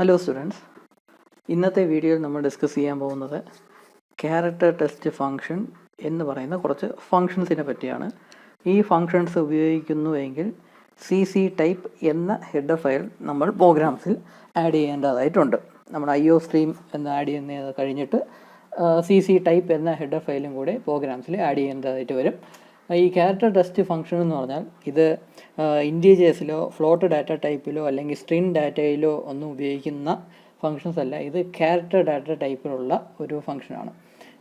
Hello students, ഇന്നത്തെ വീഡിയോയിൽ നമ്മൾ ഡിസ്കസ് ചെയ്യാൻ പോകുന്നത് ക്യാരക്ടർ ടെസ്റ്റ് ഫംഗ്ഷൻ എന്ന് പറയുന്ന കുറച്ച് ഫങ്ഷൻസിനെ പറ്റിയാണ്. ഈ ഫങ്ഷൻസ് ഉപയോഗിക്കുന്നുവെങ്കിൽ CC ടൈപ്പ് എന്ന ഹെഡർ ഫയൽ നമ്മൾ പ്രോഗ്രാംസിൽ ആഡ് ചെയ്യേണ്ടതായിട്ടുണ്ട്. നമ്മൾ IO സ്ട്രീം എന്ന് ആഡ് ചെയ്യുന്നത് കഴിഞ്ഞിട്ട് CC ടൈപ്പ് എന്ന ഹെഡർ ഫയലും കൂടെ പ്രോഗ്രാംസിൽ ആഡ് ചെയ്യേണ്ടതായിട്ട് വരും. ഈ ക്യാരക്ടർ ടെസ്റ്റ് ഫംഗ്ഷൻ എന്ന് പറഞ്ഞാൽ ഇത് ഇൻറ്റീജേഴ്സിലോ ഫ്ലോട്ട് ഡാറ്റ ടൈപ്പിലോ അല്ലെങ്കിൽ സ്ട്രിംഗ് ഡാറ്റയിലോ ഒന്നും ഉപയോഗിക്കുന്ന ഫങ്ഷൻസ് അല്ല. ഇത് ക്യാരക്ടർ ഡാറ്റ ടൈപ്പിലുള്ള ഒരു ഫംഗ്ഷനാണ്.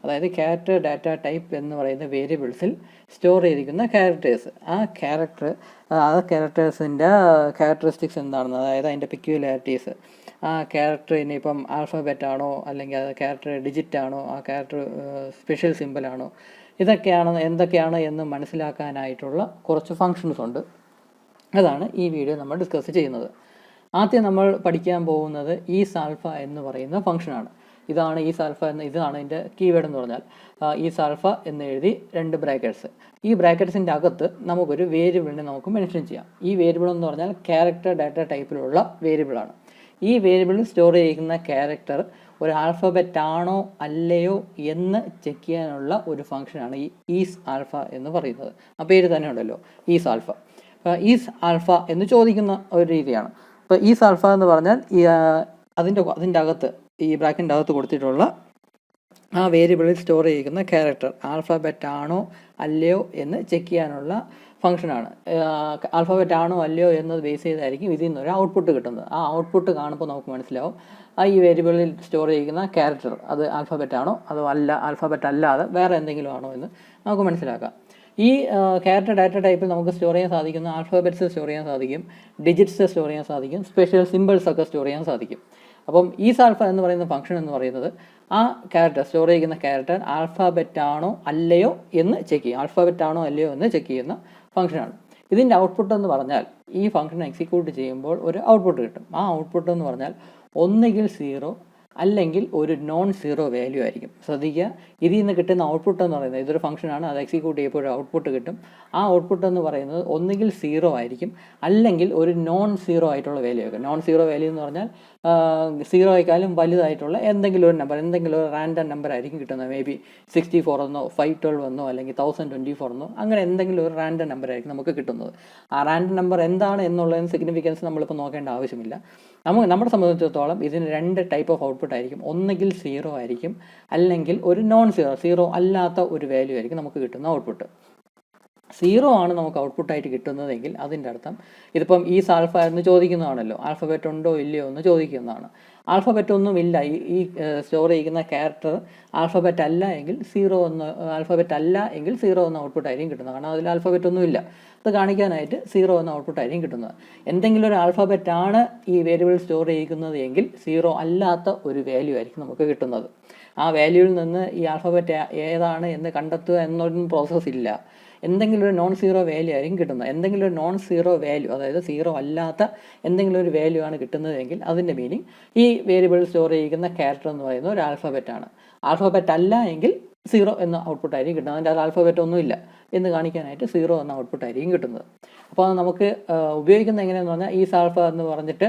അതായത് ക്യാരക്ടർ ഡാറ്റ ടൈപ്പ് എന്ന് പറയുന്ന വേരിയബിൾസിൽ സ്റ്റോർ ചെയ്തിരിക്കുന്ന ക്യാരക്ടേഴ്സ്, ആ ക്യാരക്ടേഴ്സിൻ്റെ ക്യാരക്ടറിസ്റ്റിക്സ് എന്താണെന്ന്, അതായത് അതിൻ്റെ പെക്യുലാരിറ്റീസ്, ആ ക്യാരക്ടർ ഇനിയിപ്പം ആൽഫബറ്റ് ആണോ അല്ലെങ്കിൽ അത് ക്യാരക്ടർ ഡിജിറ്റ് ആണോ, ആ ക്യാരക്ടർ സ്പെഷ്യൽ സിമ്പിളാണോ, എന്തൊക്കെയാണ് എന്ന് മനസ്സിലാക്കാനായിട്ടുള്ള കുറച്ച് ഫങ്ഷൻസ് ഉണ്ട്. അതാണ് ഈ വീഡിയോ നമ്മൾ ഡിസ്കസ് ചെയ്യുന്നത്. ആദ്യം നമ്മൾ പഠിക്കാൻ പോകുന്നത് ഈസ് ആൽഫ എന്ന് പറയുന്ന ഫംഗ്ഷനാണ്. ഇതാണ് ഈസ് ആൽഫ ഇതാണ് ഇതിൻ്റെ കീവേഡ് എന്ന് പറഞ്ഞാൽ ഈസ് ആൽഫ എന്ന് എഴുതി 2 ബ്രാക്കറ്റ്സ്. ഈ ബ്രാക്കറ്റ്സിൻ്റെ അകത്ത് നമുക്കൊരു വേരിയബിളിനെ നമുക്ക് മെൻഷൻ ചെയ്യാം. ഈ വേരിയബിൾ എന്ന് പറഞ്ഞാൽ ക്യാരക്ടർ ഡാറ്റ ടൈപ്പിലുള്ള വേരിയബിളാണ്. ഈ വേരിയബിളിൽ സ്റ്റോർ ചെയ്യുന്ന ക്യാരക്ടർ ഒരു ആൽഫബറ്റ് ആണോ അല്ലയോ എന്ന് ചെക്ക് ചെയ്യാനുള്ള ഒരു ഫംഗ്ഷനാണ് ഈ ഈസ് ആൽഫ എന്ന് പറയുന്നത്. ആ പേര് തന്നെ ഉണ്ടല്ലോ, ഈസ് ആൽഫ. ഈസ് ആൽഫ എന്ന് ചോദിക്കുന്ന ഒരു രീതിയാണ്. ഇപ്പോൾ ഈസ് ആൽഫ എന്ന് പറഞ്ഞാൽ അതിൻ്റെ അകത്ത്, ഈ ബ്രാക്കറ്റിൻ്റെ അകത്ത് കൊടുത്തിട്ടുള്ള ആ വേരിയബിളിൽ സ്റ്റോർ ചെയ്യുന്ന ക്യാരക്ടർ ആൽഫബറ്റ് ആണോ അല്ലയോ എന്ന് ചെക്ക് ചെയ്യാനുള്ള ഫംഗ്ഷനാണ്. ആൽഫബറ്റ് ആണോ അല്ലയോ എന്നത് ബേസ് ചെയ്തായിരിക്കും ഇതിൽ നിന്നൊരു ഔട്ട്പുട്ട് കിട്ടുന്നത്. ആ ഔട്ട്പുട്ട് കാണുമ്പോൾ നമുക്ക് മനസ്സിലാവും ഈ വേരിയബിളിൽ സ്റ്റോർ ചെയ്യുന്ന ക്യാരക്ടർ അത് ആൽഫബറ്റ് ആണോ അതോ അല്ല ആൽഫബറ്റ് അല്ലാതെ വേറെ എന്തെങ്കിലും ആണോ എന്ന് നമുക്ക് മനസ്സിലാക്കാം. ഈ ക്യാരക്ടർ ഡാറ്റ ടൈപ്പിൽ നമുക്ക് സ്റ്റോർ ചെയ്യാൻ സാധിക്കുന്ന ആൽഫബറ്റ്സ് സ്റ്റോർ ചെയ്യാൻ സാധിക്കും, ഡിജിറ്റ്സ് സ്റ്റോർ ചെയ്യാൻ സാധിക്കും, സ്പെഷ്യൽ സിമ്പിൾസ് ഒക്കെ സ്റ്റോർ ചെയ്യാൻ സാധിക്കും. അപ്പം ഈസ് ആൽഫ എന്ന് പറയുന്ന ഫംഗ്ഷൻ എന്ന് പറയുന്നത് ആ ക്യാരക്ടർ സ്റ്റോർ ചെയ്യുന്ന ക്യാരക്ടർ ആൽഫബറ്റ് ആണോ അല്ലയോ എന്ന് ചെക്ക് ചെയ്യും. ആൽഫബറ്റ് ആണോ അല്ലയോ എന്ന് ചെക്ക് ചെയ്യുന്ന ഫംഗ്ഷനാണ്. ഇതിൻ്റെ ഔട്ട്പുട്ട് എന്ന് പറഞ്ഞാൽ ഈ ഫംഗ്ഷൻ എക്സിക്യൂട്ട് ചെയ്യുമ്പോൾ ഒരു ഔട്ട്പുട്ട് കിട്ടും. ആ ഔട്ട്പുട്ട് എന്ന് പറഞ്ഞാൽ ഒന്നുകിൽ 0 അല്ലെങ്കിൽ ഒരു നോൺ സീറോ വാല്യൂ ആയിരിക്കും. ശ്രദ്ധിക്കുക, ഇതിൽ നിന്ന് കിട്ടുന്ന ഔട്ട്പുട്ട് എന്ന് പറയുന്നത് ഇതൊരു ഫംഗ്ഷനാണ്, അത് എക്സിക്യൂട്ട് ചെയ്യുമ്പോൾ ഒരു ഔട്ട്പുട്ട് കിട്ടും. ആ ഔട്ട്പുട്ട് എന്ന് പറയുന്നത് ഒന്നുകിൽ 0 ആയിരിക്കും അല്ലെങ്കിൽ ഒരു നോൺ സീറോ ആയിട്ടുള്ള വാല്യൂ ആയിരിക്കും. നോൺ സീറോ വാല്യൂ എന്ന് പറഞ്ഞാൽ 0യേക്കാളും വലുതായിട്ടുള്ള എന്തെങ്കിലും ഒരു നമ്പർ, എന്തെങ്കിലും ഒരു റാൻഡം നമ്പർ ആയിരിക്കും കിട്ടുന്നത്. മേ ബി 64 എന്നോ 512 എന്നോ അല്ലെങ്കിൽ 1024 എന്നോ അങ്ങനെ എന്തെങ്കിലും ഒരു റാൻഡം നമ്പർ ആയിരിക്കും നമുക്ക് കിട്ടുന്നത്. ആ റാൻഡം നമ്പർ എന്താണ് എന്നുള്ളതിന് സിഗ്നിഫിക്കൻസ് നമ്മളിപ്പോൾ നോക്കേണ്ട ആവശ്യമില്ല. നമ്മളെ സംബന്ധിച്ചിടത്തോളം ഇതിന് 2 ടൈപ്പ് ഓഫ് ഔട്ട്പുട്ട് ആയിരിക്കും. ഒന്നുകിൽ 0 ആയിരിക്കും അല്ലെങ്കിൽ ഒരു നോൺ സീറോ അല്ലാത്ത ഒരു വാല്യൂ ആയിരിക്കും നമുക്ക് കിട്ടുന്ന ഔട്ട്പുട്ട്. 0 ആണ് നമുക്ക് ഔട്ട്പുട്ടായിട്ട് കിട്ടുന്നതെങ്കിൽ അതിൻ്റെ അർത്ഥം ഇതിപ്പം ഈസ് ആൽഫ എന്ന് ചോദിക്കുന്നതാണല്ലോ, ആൽഫബറ്റ് ഉണ്ടോ ഇല്ലയോ എന്ന് ചോദിക്കുന്നതാണ്. ആൽഫബറ്റ് ഒന്നും ഇല്ല, ഈ സ്റ്റോർ ചെയ്യുന്ന ക്യാരക്ടർ ആൽഫബറ്റ് അല്ല എങ്കിൽ 0 എന്ന ഔട്ട്പുട്ടായിരിക്കും കിട്ടുന്നത്. കാരണം അതിൽ ആൽഫബറ്റ് ഒന്നും ഇല്ല. അത് കാണിക്കാനായിട്ട് 0 എന്ന ഔട്ട്പുട്ടായിരിക്കും കിട്ടുന്നത്. എന്തെങ്കിലും ഒരു ആൽഫബറ്റ് ആണ് ഈ വേരിയബിൾ സ്റ്റോർ ചെയ്യുന്നത് എങ്കിൽ 0 അല്ലാത്ത ഒരു വാല്യൂ ആയിരിക്കും നമുക്ക് കിട്ടുന്നത്. ആ വാല്യൂവിൽ നിന്ന് ഈ ആൽഫബറ്റ് ഏതാണ് എന്ന് കണ്ടെത്തുക എന്നൊന്നും പ്രോസസ്സ് ഇല്ല. എന്തെങ്കിലും ഒരു നോൺ സീറോ വാല്യൂ ആയിരിക്കും കിട്ടുന്നത്. എന്തെങ്കിലും ഒരു നോൺ സീറോ വാല്യൂ, അതായത് 0 അല്ലാത്ത എന്തെങ്കിലും ഒരു വാല്യൂ ആണ് കിട്ടുന്നതെങ്കിൽ അതിൻ്റെ മീനിങ് ഈ വേരിയബിൾ സ്റ്റോർ ചെയ്യുന്ന ക്യാരക്ടർ എന്ന് പറയുന്നത് ഒരു ആൽഫബറ്റ് ആണ്. ആൽഫബറ്റ് അല്ല എങ്കിൽ 0 എന്ന ഔട്ട്പുട്ടായിരിക്കും കിട്ടുന്നത്. അതിൻ്റെ അത് ആൽഫബറ്റ് ഒന്നുമില്ല എന്ന് കാണിക്കാനായിട്ട് 0 എന്ന ഔട്ട്പുട്ടായിരിക്കും കിട്ടുന്നത്. അപ്പോൾ നമുക്ക് ഉപയോഗിക്കുന്നത് എങ്ങനെയാണെന്ന് പറഞ്ഞാൽ ഈസ് ആൽഫ എന്ന് പറഞ്ഞിട്ട്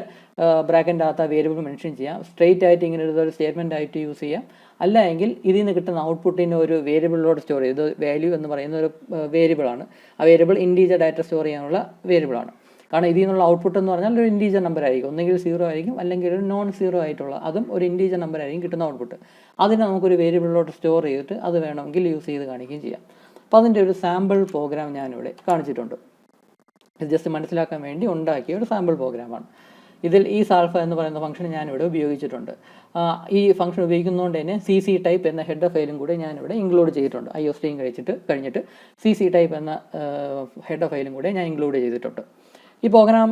ബ്രാക്കറ്റിൻ്റെ അകത്ത് വേരിയബിൾ മെൻഷൻ ചെയ്യാം. സ്ട്രെയിറ്റ് ആയിട്ട് ഇങ്ങനെ ഒരു സ്റ്റേറ്റ്മെൻ്റ് ആയിട്ട് യൂസ് ചെയ്യാം. അല്ല എങ്കിൽ ഇതിൽ നിന്ന് കിട്ടുന്ന ഔട്ട്പുട്ടിന് ഒരു വേരിയബിളിലോട് സ്റ്റോർ ചെയ്ത്, വാല്യൂ എന്ന് പറയുന്ന ഒരു വേരിയബിളാണ്. ആ വേരിയബിൾ ഇൻറ്റീജർ ഡാറ്റ സ്റ്റോർ ചെയ്യാനുള്ള വേരിയബിളാണ്. കാരണം ഇതിൽ നിന്നുള്ള ഔട്ട്പുട്ട് എന്ന് പറഞ്ഞാൽ ഒരു ഇൻറ്റീജർ നമ്പർ ആയിരിക്കും. ഒന്നെങ്കിൽ 0 ആയിരിക്കും അല്ലെങ്കിൽ ഒരു നോൺ സീറോ ആയിട്ടുള്ള അതും ഒരു ഇൻറ്റീജർ നമ്പർ ആയിരിക്കും കിട്ടുന്ന ഔട്ട്പുട്ട്. അതിനെ നമുക്കൊരു വേരിയബിളിലോട്ട് സ്റ്റോർ ചെയ്തിട്ട് അത് വേണമെങ്കിൽ യൂസ് ചെയ്ത് കാണിക്കുകയും ചെയ്യാം. അപ്പോൾ അതിൻ്റെ ഒരു സാമ്പിൾ പ്രോഗ്രാം ഞാനിവിടെ കാണിച്ചിട്ടുണ്ട്. ഇത് ജസ്റ്റ് മനസ്സിലാക്കാൻ വേണ്ടി ഉണ്ടാക്കിയ ഒരു സാമ്പിൾ പ്രോഗ്രാമാണ്. ഇതിൽ ഈസ് ആൽഫ എന്ന് പറയുന്ന ഫംഗ്ഷൻ ഞാനിവിടെ ഉപയോഗിച്ചിട്ടുണ്ട്. ഈ ഫംഗ്ഷൻ ഉപയോഗിക്കുന്നതുകൊണ്ട് തന്നെ CC ടൈപ്പ് എന്ന ഹെഡർ ഫയലും കൂടെ ഞാനിവിടെ ഇൻക്ലൂഡ് ചെയ്തിട്ടുണ്ട്. IO സ്ട്രീം കഴിഞ്ഞിട്ട് CC ടൈപ്പ് എന്ന ഹെഡർ ഫയലും കൂടെ ഞാൻ ഇൻക്ലൂഡ് ചെയ്തിട്ടുണ്ട്. ഈ പ്രോഗ്രാം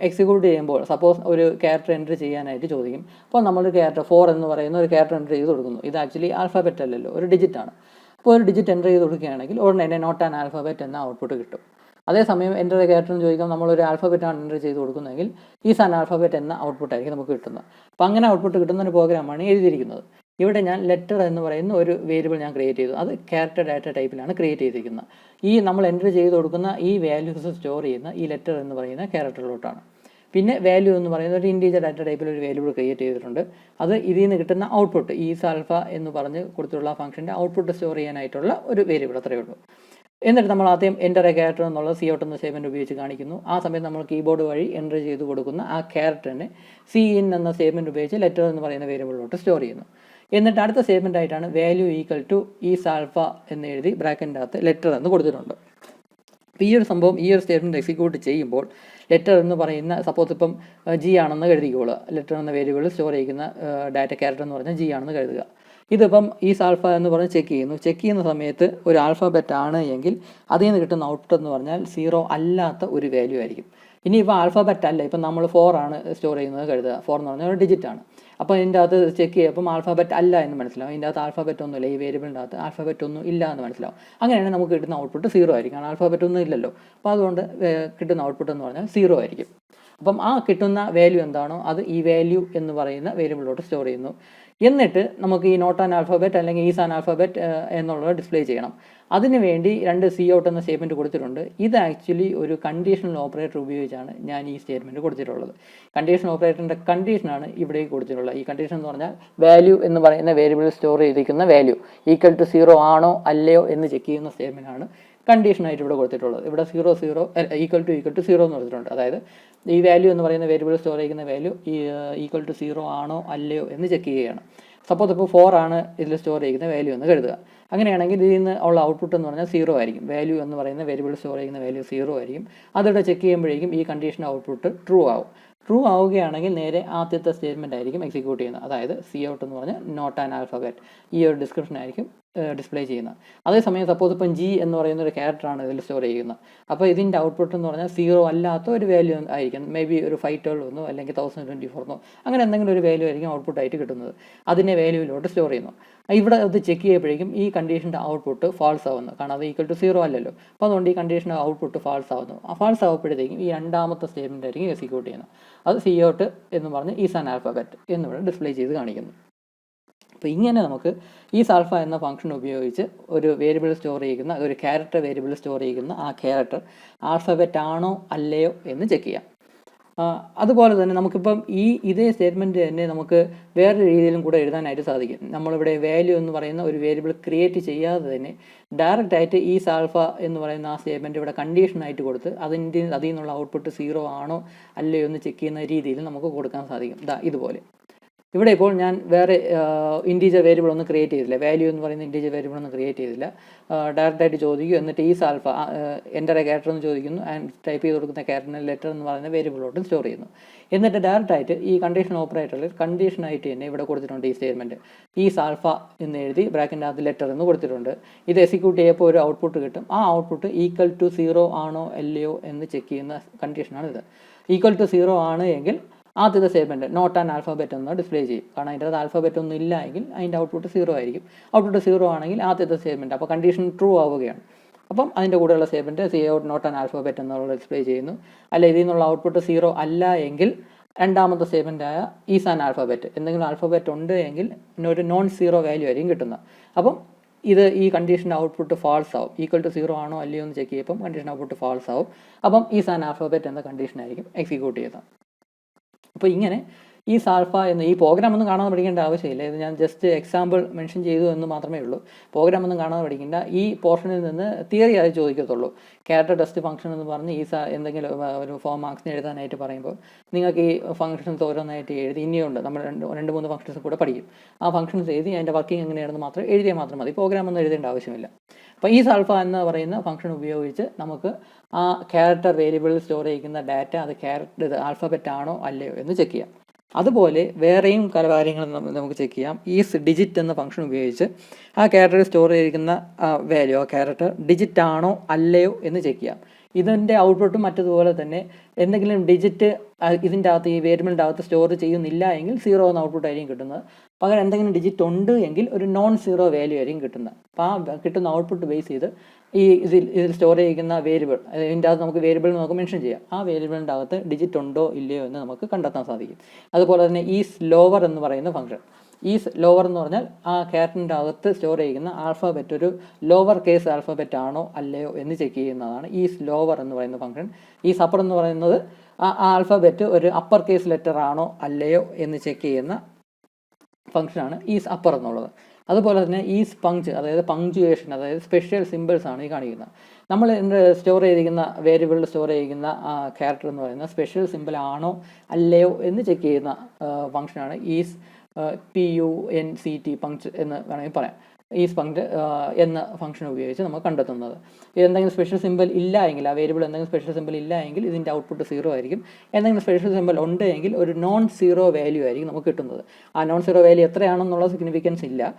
എക്സിക്യൂട്ട് ചെയ്യുമ്പോൾ സപ്പോസ് ഒരു ക്യാരക്ടർ എൻട്രി ചെയ്യാനായിട്ട് ചോദിക്കും. അപ്പോൾ നമ്മൾ ക്യാരക്ടർ 4 എന്ന് പറയുന്ന ഒരു ക്യാരക്ടർ എൻട്രി ചെയ്ത് കൊടുക്കുന്നു. ഇത് ആക്ച്വലി ആൽഫബറ്റ് അല്ലല്ലോ, ഒരു ഡിജിറ്റ് ആണ്. അപ്പോൾ ഒരു ഡിജിറ്റ് എൻട്രി ചെയ്ത് കൊടുക്കുകയാണെങ്കിൽ ഉടനെ തന്നെ നോട്ട് ആൻ ആൽഫബറ്റ് എന്ന ഔട്ട്പുട്ട് കിട്ടും. അതേസമയം എൻ്റർ ക്യാരക്ടർ എന്ന് ചോദിക്കാം, നമ്മളൊരു ആൽഫബറ്റാണ് എൻട്രി ചെയ്ത് കൊടുക്കുന്നതെങ്കിൽ ഈസ് ആൻ ആൽഫബറ്റ് എന്ന ഔട്ട്പുട്ടായിരിക്കും നമുക്ക് കിട്ടുന്നത്. അപ്പോൾ അങ്ങനെ ഔട്ട്പുട്ട് കിട്ടുന്ന ഒരു പ്രോഗ്രാമാണ് എഴുതിയിരിക്കുന്നത്. ഇവിടെ ഞാൻ ലെറ്റർ എന്ന് പറയുന്ന ഒരു വേരിയബിൾ ഞാൻ ക്രിയേറ്റ് ചെയ്തു. അത് ക്യാരക്ടർ ഡാറ്റ ടൈപ്പിലാണ് ക്രിയേറ്റ് ചെയ്തിരിക്കുന്നത്. ഈ നമ്മൾ എൻട്രി ചെയ്ത് കൊടുക്കുന്ന ഈ വാല്യൂസ് സ്റ്റോർ ചെയ്യുന്ന ഈ ലെറ്റർ എന്ന് പറയുന്ന ക്യാരക്ടറിലോട്ടാണ്. പിന്നെ വാല്യൂ എന്ന് പറയുന്ന ഒരു ഇൻറ്റീജർ ഡാറ്റ ടൈപ്പിൽ ഒരു വേരിയബിൾ ക്രിയേറ്റ് ചെയ്തിട്ടുണ്ട്. അത് ഇതിൽ നിന്ന് കിട്ടുന്ന ഔട്ട്പുട്ട് ഈസ് ആൽഫ എന്ന് പറഞ്ഞ് കൊടുത്തുള്ള ഫംഗ്ഷൻ്റെ ഔട്ട്പുട്ട് സ്റ്റോർ ചെയ്യാനായിട്ടുള്ള ഒരു വേരിയബിൾ, അത്രയേ ഉള്ളൂ. എന്നിട്ട് നമ്മൾ ആദ്യം എൻ്റർ എ ക്യാരക്ടർ എന്നുള്ള സി ഔട്ട് എന്ന സ്റ്റേറ്റ്മെൻറ്റ് ഉപയോഗിച്ച് കാണിക്കുന്നു. ആ സമയത്ത് നമ്മൾ കീബോർഡ് വഴി എൻ്റർ ചെയ്ത് കൊടുക്കുന്ന ആ ക്യാരക്ടറിനെ സി ഇൻ എന്ന സ്റ്റേറ്റ്മെൻറ്റ് ഉപയോഗിച്ച് ലെറ്റർ എന്ന് പറയുന്ന വേരിയബിളിലോട്ട് സ്റ്റോർ ചെയ്യുന്നു. എന്നിട്ട് അടുത്ത സ്റ്റേറ്റ്മെൻ്റ് ആയിട്ടാണ് value equal two is alpha എന്ന് എഴുതി ബ്രാക്കറ്റിൻ്റെ അകത്ത് ലെറ്റർ എന്ന് കൊടുത്തിട്ടുണ്ട്. അപ്പോൾ ഈ ഒരു സംഭവം, ഈ ഒരു സ്റ്റേറ്റ്മെൻറ്റ് എക്സിക്യൂട്ട് ചെയ്യുമ്പോൾ ലെറ്റർ എന്ന് പറയുന്ന, സപ്പോസ് ഇപ്പം ജി ആണെന്ന് കരുതിക്കോളുക, ലെറ്റർ എന്ന വേരിയബിൾ സ്റ്റോർ ചെയ്യുന്ന ഡാറ്റ ക്യാരക്ടർ എന്ന് പറഞ്ഞാൽ ജി ആണെന്ന് കരുതുക. ഇതിപ്പം ഈസ് ആൽഫ എന്ന് പറഞ്ഞ് ചെക്ക് ചെയ്യുന്ന സമയത്ത് ഒരു ആൽഫബറ്റ് ആണ് എങ്കിൽ അതിൽ നിന്ന് കിട്ടുന്ന ഔട്ട്പുട്ട് എന്ന് പറഞ്ഞാൽ 0 അല്ലാത്ത ഒരു വാല്യൂ ആയിരിക്കും. ഇനിയിപ്പോൾ ആൽഫബറ്റ് അല്ല, ഇപ്പം നമ്മൾ 4 ആണ് സ്റ്റോർ ചെയ്യുന്നത് കരുതുക, 4 എന്ന് പറഞ്ഞാൽ ഒരു ഡിജിറ്റ് ആണ്. അപ്പോൾ ഇതിൻ്റെ അകത്ത് ചെക്ക് ചെയ്യുമ്പോൾ ആൽഫബറ്റ് അല്ല എന്ന് മനസ്സിലാവും, ഇതിൻ്റെ അകത്ത് ആൽഫബറ്റ് ഒന്നുമില്ല, ഈ വേരിയബിളിൻ്റെ അകത്ത് ആൽഫബറ്റ് ഒന്നും ഇല്ല എന്ന് മനസ്സിലാവും. അങ്ങനെയാണെങ്കിൽ നമുക്ക് കിട്ടുന്ന ഔട്ട്പുട്ട് 0 ആയിരിക്കും, കാരണം ആൽഫബറ്റ് ഒന്നും ഇല്ലല്ലോ. അപ്പോൾ അതുകൊണ്ട് കിട്ടുന്ന ഔട്ട്പുട്ട് എന്ന് പറഞ്ഞാൽ 0 ആയിരിക്കും. അപ്പം ആ കിട്ടുന്ന വാല്യൂ എന്താണോ അത് ഈ വാല്യൂ എന്ന് പറയുന്ന വേരിയബിളിലോട്ട് സ്റ്റോർ ചെയ്യുന്നു. എന്നിട്ട് നമുക്ക് ഈ നോട്ട് ആൻ ആൽഫബറ്റ് അല്ലെങ്കിൽ ഈസ് ആൻ ആൽഫബറ്റ് എന്നുള്ളത് ഡിസ്പ്ലേ ചെയ്യണം. അതിന് വേണ്ടി 2 സി ഔട്ട് എന്ന സ്റ്റേറ്റ്മെൻറ്റ് കൊടുത്തിട്ടുണ്ട്. ഇത് ആക്ച്വലി ഒരു കണ്ടീഷണൽ ഓപ്പറേറ്റർ ഉപയോഗിച്ചാണ് ഞാൻ ഈ സ്റ്റേറ്റ്മെൻറ്റ് കൊടുത്തിട്ടുള്ളത്. കണ്ടീഷണൽ ഓപ്പറേറ്ററിൻ്റെ കണ്ടീഷനാണ് ഇവിടെ കൊടുത്തിട്ടുള്ളത്. ഈ കണ്ടീഷൻ എന്ന് പറഞ്ഞാൽ വാല്യൂ എന്ന് പറയുന്ന വേരിയബിൾ സ്റ്റോർ ചെയ്തിരിക്കുന്ന വാല്യൂ ഈക്വൽ ടു 0 ആണോ അല്ലയോ എന്ന് ചെക്ക് ചെയ്യുന്ന സ്റ്റേറ്റ്മെൻറ്റാണ് കണ്ടീഷനായിട്ട് ഇവിടെ കൊടുത്തിട്ടുള്ളത്. ഇവിടെ 0 ഈക്വൽ ടു 0 എന്ന് കൊടുത്തിട്ടുണ്ട്. അതായത് ഈ വാല്യൂ എന്ന് പറയുന്ന വേരിയബിൾ സ്റ്റോർ ചെയ്യുന്ന വാല്യൂ ഈക്വൽ ടു 0 ആണോ അല്ലയോ എന്ന് ചെക്ക് ചെയ്യുകയാണ്. സപ്പോസ് ഇപ്പോൾ 4 ആണ് ഇതിൽ സ്റ്റോർ ചെയ്യുന്ന വാല്യൂ എന്ന് കരുതുക. അങ്ങനെയാണെങ്കിൽ ഇതിൽ നിന്ന് ഉള്ള ഔട്ട്പുട്ട് എന്ന് പറഞ്ഞാൽ 0 ആയിരിക്കും. വാല്യൂ എന്ന് പറയുന്ന വേരിയബിൾ സ്റ്റോർ ചെയ്യുന്ന വാല്യൂ 0 ആയിരിക്കും. അതിവിടെ ചെക്ക് ചെയ്യുമ്പോഴേക്കും ഈ കണ്ടീഷൻ ഔട്ട്പുട്ട് ട്രൂ ആവും. ട്രൂ ആവുകയാണെങ്കിൽ നേരെ ആദ്യത്തെ സ്റ്റേറ്റ്മെൻറ്റ് ആയിരിക്കും എക്സിക്യൂട്ട് ചെയ്യുന്നത്. അതായത് സി ഔട്ട് എന്ന് പറഞ്ഞാൽ നോട്ട് ആൻ ആൽഫബറ്റ്, ഈ ഒരു ഡിസ്ക്രിപ്ഷൻ ആയിരിക്കും ഡിസ്പ്ലേ ചെയ്യുന്നത്. അതേസമയം സപ്പോസ് ഇപ്പം ജി എന്ന് പറയുന്ന ഒരു ക്യാരക്ടറാണ് ഇതിൽ സ്റ്റോർ ചെയ്യുന്നത്. അപ്പോൾ ഇതിൻ്റെ ഔട്ട്പുട്ട് എന്ന് പറഞ്ഞാൽ 0 അല്ലാത്ത ഒരു വാല്യൂ ആയിരിക്കും. മേ ബി ഒരു 512 എന്നോ അല്ലെങ്കിൽ 1024 എന്നോ അങ്ങനെ എന്തെങ്കിലും ഒരു വാല്യൂ ആയിരിക്കും ഔട്ട്പുട്ടായിട്ട് കിട്ടുന്നത്. അതിനെ വാല്യൂവിലോട്ട് സ്റ്റോർ ചെയ്യുന്നു. ഇവിടെ അത് ചെക്ക് ചെയ്യുമ്പോഴേക്കും ഈ കണ്ടീഷൻ്റെ ഔട്ട്പുട്ട് ഫാൾസ് ആവുന്നു, കാരണം അത് ഈക്വൽ ടു 0 അല്ലല്ലോ. അപ്പോൾ അതുകൊണ്ട് ഈ കണ്ടീഷൻ്റെ ഔട്ട്പുട്ട് ഫാൾസ് ആവുന്നു. ആ ഫാൾസ് ആവുമ്പോഴത്തേക്കും ഈ രണ്ടാമത്തെ സ്റ്റേറ്റ്മെൻറ്റ് ആയിരിക്കും എക്സിക്യൂട്ട് ചെയ്യുന്നത്. അത് സി ഔട്ട് എന്ന് പറഞ്ഞ് ഈസ് ആൻ ആൽഫബറ്റ് എന്നിവിടെ ഡിസ്പ്ലേ ചെയ്ത് കാണിക്കുന്നു. അപ്പോൾ ഇങ്ങനെ നമുക്ക് ഈസ് ആൽഫ എന്ന ഫംഗ്ഷൻ ഉപയോഗിച്ച് ഒരു വേരിയബിൾ സ്റ്റോർ ചെയ്യുന്ന, ഒരു ക്യാരക്ടർ വേരിയബിൾ സ്റ്റോർ ചെയ്യുന്ന ആ ക്യാരക്ടർ ആൽഫബറ്റ് ആണോ അല്ലയോ എന്ന് ചെക്ക് ചെയ്യാം. അതുപോലെ തന്നെ നമുക്കിപ്പം ഇതേ സ്റ്റേറ്റ്മെൻറ്റ് തന്നെ നമുക്ക് വേറെ രീതിയിലും കൂടെ എഴുതാനായിട്ട് സാധിക്കും. നമ്മളിവിടെ വാല്യൂ എന്ന് പറയുന്ന ഒരു വേരിയബിൾ ക്രിയേറ്റ് ചെയ്യാതെ തന്നെ ഡയറക്റ്റായിട്ട് ഈസ് ആൽഫ എന്ന് പറയുന്ന ആ സ്റ്റേറ്റ്മെൻറ്റ് ഇവിടെ കണ്ടീഷനായിട്ട് കൊടുത്ത് അതിൽ നിന്നുള്ള ഔട്ട്പുട്ട് 0 ആണോ അല്ലയോ എന്ന് ചെക്ക് ചെയ്യുന്ന രീതിയിൽ നമുക്ക് കൊടുക്കാൻ സാധിക്കും. ഇതുപോലെ ഇവിടെ ഇപ്പോൾ ഞാൻ വേറെ ഇൻറ്റീജർ വേരിയബിൾ ഒന്നും ക്രിയേറ്റ് ചെയ്തില്ല, വാല്യൂ എന്ന് പറയുന്ന ഇൻറ്റീജർ വേരിയബിൾ ഒന്നും ക്രിയേറ്റ് ചെയ്തില്ല. ഡയറക്റ്റായിട്ട് ചോദിക്കും, എന്നിട്ട് is alpha enter A character എന്ന് ചോദിക്കുന്നു, ആൻഡ് ടൈപ്പ് ചെയ്ത് കൊടുക്കുന്ന ക്യാരക്ടറിനെ ലെറ്റർ എന്ന് പറയുന്ന വേരിയബിളോട്ട് സ്റ്റോർ ചെയ്യുന്നു. എന്നിട്ട് ഡയറക്റ്റായിട്ട് ഈ കണ്ടീഷൻ ഓപ്പറേറ്ററിൽ കണ്ടീഷനായിട്ട് തന്നെ ഇവിടെ കൊടുത്തിട്ടുണ്ട് ഈ സ്റ്റേറ്റ്മെൻറ്റ് ഈസ് ആൽഫ എന്ന് എഴുതി ബ്രാക്കറ്റിൻ്റെ അകത്ത് ലെറ്റർ എന്ന് കൊടുത്തിട്ടുണ്ട്. ഇത് എക്സിക്യൂട്ട് ചെയ്യുമ്പോൾ ഒരു ഔട്ട്പുട്ട് കിട്ടും. ആ ഔട്ട്പുട്ട് ഈക്വൽ ടു 0 ആണോ അല്ലയോ എന്ന് ചെക്ക് ചെയ്യുന്ന കണ്ടീഷനാണ് ഇത്. ഈക്വൽ ടു 0 ആണ് എങ്കിൽ ആദ്യത്തെ സ്റ്റേറ്റ്മെൻറ്റ് നോട്ട് ആൻ ആൽഫബറ്റ് എന്ന് ഡിസ്പ്ലേ ചെയ്യും, കാരണം അതിൻ്റെ അത് ആൽഫബറ്റ് ഒന്നും ഇല്ല എങ്കിൽ അതിൻ്റെ ഔട്ട്പുട്ട് 0 ആയിരിക്കും. ഔട്ട്പുട്ട് 0 ആണെങ്കിൽ ആദ്യത്തെ സ്റ്റേറ്റ്മെൻറ്റ്, അപ്പോൾ കണ്ടീഷൻ ട്രൂ ആവുകയാണ്. അപ്പം അതിൻ്റെ കൂടെയുള്ള statement C out not an alphabet എന്നുള്ള ഡിസ്പ്ലേ ചെയ്യുന്നു. അല്ല ഇതിൽ നിന്നുള്ള ഔട്ട്പുട്ട് 0 അല്ല എങ്കിൽ രണ്ടാമത്തെ സ്റ്റേറ്റ്മെൻറ്റായ ഈസ് ആൻ ആൽഫബറ്റ്, എന്തെങ്കിലും ആൽഫബറ്റ് ഉണ്ട് എങ്കിൽ ഒരു നോൺ 0 വാല്യൂ ആയിരിക്കും കിട്ടുന്നത്. അപ്പം ഈ കണ്ടീഷൻ്റെ ഔട്ട്പുട്ട് ഫാൾസ് ആവും. ഈക്വൽ ടു 0 ആണോ അല്ലയോ എന്ന് ചെക്ക് ചെയ്യുമ്പം കണ്ടീഷൻ ഔട്ട്പുട്ട് ഫാൾസ് ആവും. അപ്പം ഈസ് ആൻ ആൽഫബറ്റ് എന്ന കണ്ടീഷനായിരിക്കും എക്സിക്യൂട്ട് ചെയ്യുന്നത്. അപ്പോൾ ഇങ്ങനെ ഈസ് ആൽഫ എന്ന് ഈ പ്രോഗ്രാം ഒന്നും കാണാതെ പഠിക്കേണ്ട ആവശ്യമില്ല. ഇത് ഞാൻ ജസ്റ്റ് എക്സാമ്പിൾ മെൻഷൻ ചെയ്തു എന്ന് മാത്രമേ ഉള്ളൂ. പ്രോഗ്രാം ഒന്നും കാണാതെ പഠിക്കേണ്ട. ഈ പോർഷനിൽ നിന്ന് തിയറി അത് ചോദിക്കത്തുള്ളൂ. ക്യാരക്ടർ ടെസ്റ്റ് ഫംഗ്ഷൻ എന്ന് പറഞ്ഞ് എന്തെങ്കിലും ഒരു 4 മാർക്സിന് എഴുതാനായിട്ട് പറയുമ്പോൾ നിങ്ങൾക്ക് ഈ ഫംഗ്ഷൻസ് ഓരോന്നായിട്ട് എഴുതി, ഇനിയുണ്ട് നമ്മൾ 2-3 ഫംഗ്ഷൻസ് കൂടെ പഠിക്കും. ആ ഫംഗ്ഷൻസ് എഴുതി അതിൻ്റെ വർക്കിംഗ് എങ്ങനെയാണെന്ന് മാത്രം എഴുതിയാൽ മാത്രം മതി. പ്രോഗ്രാം ഒന്നും എഴുതേണ്ട ആവശ്യമില്ല. അപ്പോൾ ഈസ് ആൽഫ എന്ന് പറയുന്ന ഫംഗ്ഷൻ ഉപയോഗിച്ച് നമുക്ക് ആ ക്യാരക്ടർ വേരിയബിളിൽ സ്റ്റോർ ചെയ്യുന്ന ഡാറ്റ അത് ആൽഫബറ്റ് ആണോ അല്ലയോ എന്ന് ചെക്ക് ചെയ്യാം. അതുപോലെ വേറെയും പല കാര്യങ്ങൾ നമുക്ക് ചെക്ക് ചെയ്യാം. ഈസ് ഡിജിറ്റ് എന്ന ഫംഗ്ഷൻ ഉപയോഗിച്ച് ആ ക്യാരക്ടർ സ്റ്റോർ ചെയ്തിരിക്കുന്ന വാല്യൂ, ആ ക്യാരക്ടർ ഡിജിറ്റ് ആണോ അല്ലയോ എന്ന് ചെക്ക് ചെയ്യാം. ഇതിൻ്റെ ഔട്ട്പുട്ടും മറ്റതുപോലെ തന്നെ എന്തെങ്കിലും ഡിജിറ്റ് ഇതിൻ്റെ അകത്ത് ഈ വേരിയബിളിൻ്റെ അകത്ത് സ്റ്റോർ ചെയ്യുന്നില്ല എങ്കിൽ 0 എന്ന ഔട്ട്പുട്ട് ആയിരിക്കും കിട്ടുന്നത്. പകരം എന്തെങ്കിലും ഡിജിറ്റ് ഉണ്ട് എങ്കിൽ ഒരു നോൺ 0 വാല്യൂ ആയിരിക്കും കിട്ടുന്നത്. അപ്പോൾ ആ കിട്ടുന്ന ഔട്ട്പുട്ട് ബേസ് ചെയ്ത് ഇതിൽ സ്റ്റോർ ചെയ്യുന്ന വേരിയബിൾ, ഇതിൻ്റെ അകത്ത് നമുക്ക് വേരിയബിൾ നമുക്ക് മെൻഷൻ ചെയ്യാം. ആ വേരിയബിളിൻ്റെ അകത്ത് ഡിജിറ്റ് ഉണ്ടോ ഇല്ലയോ എന്ന് നമുക്ക് കണ്ടെത്താൻ സാധിക്കും. അതുപോലെ തന്നെ ഈസ് ലോവർ എന്ന് പറയുന്ന ഫംഗ്ഷൻ, ഈസ് ലോവർ എന്ന് പറഞ്ഞാൽ ആ ക്യാരക്ടറിൻ്റെ അകത്ത് സ്റ്റോർ ചെയ്യുന്ന ആൽഫബറ്റ് ഒരു ലോവർ കേസ് ആൽഫബറ്റ് ആണോ അല്ലയോ എന്ന് ചെക്ക് ചെയ്യുന്നതാണ് ഈസ് ലോവർ എന്ന് പറയുന്ന ഫംഗ്ഷൻ. ഈസ് അപ്പർ എന്ന് പറയുന്നത് ആ ആൽഫബറ്റ് ഒരു അപ്പർ കേസ് ലെറ്റർ ആണോ അല്ലയോ എന്ന് ചെക്ക് ചെയ്യുന്ന ഫംഗ്ഷനാണ് ഈസ് അപ്പർ എന്നുള്ളത്. അതുപോലെ തന്നെ ഈസ് പങ്ക്ച്, അതായത് പങ്ക്ച്വേഷൻ, അതായത് സ്പെഷ്യൽ സിമ്പിൾസ് ആണ് ഈ കാണിക്കുന്നത്. നമ്മൾ സ്റ്റോർ ചെയ്തിരിക്കുന്ന വേരിയബിളിൽ സ്റ്റോർ ചെയ്തിരിക്കുന്ന ക്യാരക്ടർ എന്ന് പറയുന്ന സ്പെഷ്യൽ സിമ്പിൾ ആണോ അല്ലയോ എന്ന് ചെക്ക് ചെയ്യുന്ന ഫംഗ്ഷനാണ് ഈസ് PUNCT പങ്ക്ച് എന്ന് വേണമെങ്കിൽ പറയാം. ഈസ് പങ്ക്ട് എന്ന ഫംഗ്ഷൻ ഉപയോഗിച്ച് നമ്മൾ കണ്ടെത്തുന്നത്. എന്തെങ്കിലും സ്പെഷ്യൽ സിമ്പിൾ ഇല്ല എങ്കിൽ, ആ വേരിയബിൾ എന്തെങ്കിലും സ്പെഷ്യൽ സിമ്പിൾ ഇല്ല എങ്കിൽ ഇതിൻ്റെ ഔട്ട്പുട്ട് 0 ആയിരിക്കും. എന്തെങ്കിലും സ്പെഷ്യൽ സിമ്പിൾ ഉണ്ട് എങ്കിൽ ഒരു നോൺ സീറോ വാല്യൂ ആയിരിക്കും നമുക്ക് കിട്ടുന്നത്. ആ നോൺ സീറോ വാല്യൂ എത്രയാണെന്നുള്ള സിഗ്നിഫിക്കൻസ് ഇല്ല,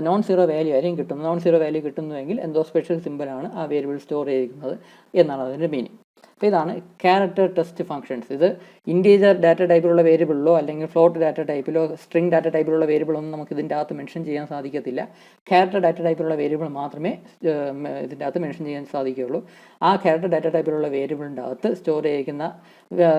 നോൺ സീറോ വാല്യൂ ആയിരിക്കും കിട്ടുന്നത്. നോൺ സീറോ വാല്യൂ കിട്ടുന്നുവെങ്കിൽ എന്തോ സ്പെഷ്യൽ സിമ്പിളാണ് ആ വേരിയബിൾ സ്റ്റോർ ചെയ്തിരിക്കുന്നത് എന്നാണ് അതിൻ്റെ മീനിങ്. അപ്പോൾ ഇതാണ് ക്യാരക്ടർ ടെസ്റ്റ് ഫംഗ്ഷൻസ്. ഇത് ഇൻറ്റീജർ ഡാറ്റ ടൈപ്പിലുള്ള വേരിയബിളിലോ അല്ലെങ്കിൽ ഫ്ലോട്ട് ഡാറ്റ ടൈപ്പിലോ സ്ട്രിംഗ് ഡാറ്റ ടൈപ്പിലുള്ള വേരിയബിളൊന്നും നമുക്ക് ഇതിൻ്റെ അകത്ത് മെൻഷൻ ചെയ്യാൻ സാധിക്കത്തില്ല. ക്യാരക്ടർ ഡാറ്റ ടൈപ്പിലുള്ള വേരിയബിൾ മാത്രമേ ഇതിൻ്റെ അകത്ത് മെൻഷൻ ചെയ്യാൻ സാധിക്കുകയുള്ളൂ. ആ ക്യാരക്ടർ ഡാറ്റ ടൈപ്പിലുള്ള വേരിയബിളിൻ്റെ അകത്ത് സ്റ്റോർ ചെയ്തിരിക്കുന്ന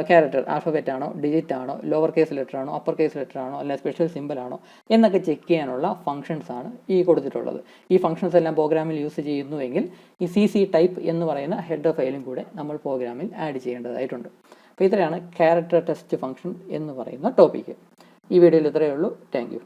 ക്യാരക്ടർ ആൽഫബറ്റ് ആണോ, ഡിജിറ്റ് ആണോ, ലോവർ കേസ് ലെറ്റർ ആണോ, അപ്പർ കേസ് ലെറ്റർ ആണോ, അല്ലെങ്കിൽ സ്പെഷ്യൽ സിമ്പിൾ ആണോ എന്നൊക്കെ ചെക്ക് ചെയ്യാനുള്ള ഫംഗ്ഷൻസ് ആണ് ഈ കൊടുത്തിട്ടുള്ളത്. ഈ ഫംഗ്ഷൻസ് എല്ലാം പ്രോഗ്രാമിൽ യൂസ് ചെയ്യുന്നുവെങ്കിൽ ഈ CC ടൈപ്പ് എന്ന് പറയുന്ന ഹെഡർ ഫയലും കൂടെ നമ്മൾ പ്രോഗ്രാമിൽ ആഡ് ചെയ്യേണ്ടതായിട്ടുണ്ട്. അപ്പോൾ ഇത്രയാണ് ക്യാരക്ടർ ടെസ്റ്റ് ഫംഗ്ഷൻ എന്ന് പറയുന്ന ടോപ്പിക്ക്. ഈ വീഡിയോയിൽ ഇത്രയേ ഉള്ളൂ. Thank you.